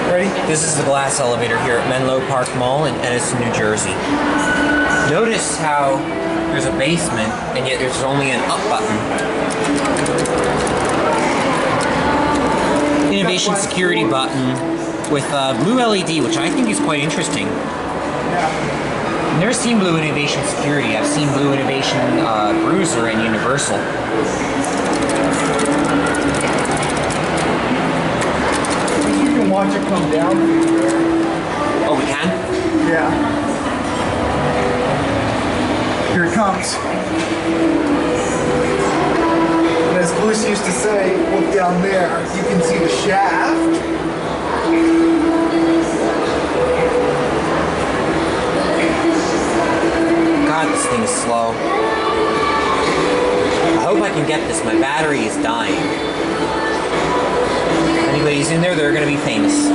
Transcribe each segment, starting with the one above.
Ready? This is the glass elevator here at Menlo Park Mall in Edison, New Jersey. Notice how there's a basement and yet there's only an up button. Innovation security button with a blue LED, which I think is quite interesting. I've never seen blue innovation security. I've seen blue innovation bruiser and universal. You can watch it come down. Oh, we can? Yeah. Here it comes. And as Bruce used to say, look down there. You can see the shaft. God, this thing is slow. I hope I can get this. My battery is dying. If anybody's in there, they're going to be famous.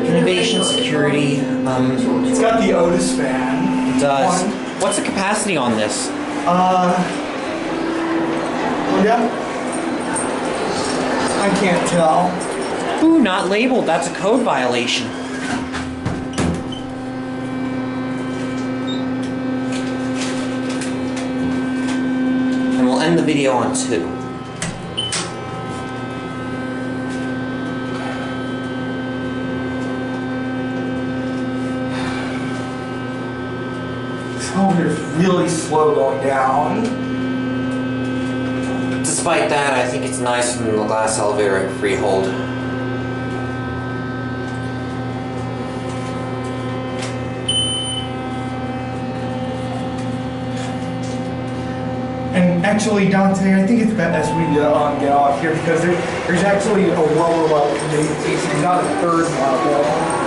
Innovation security. It's got the Otis fan. It does. What's the capacity on this? Yeah. I can't tell. Ooh, not labeled. That's a code violation. And we'll end the video on 2. This elevator's really slow going down. Despite that, I think it's nicer than the glass elevator at Freehold. And actually, Dante, I think it's best we get off here because there's actually a lower level. It's not a third level.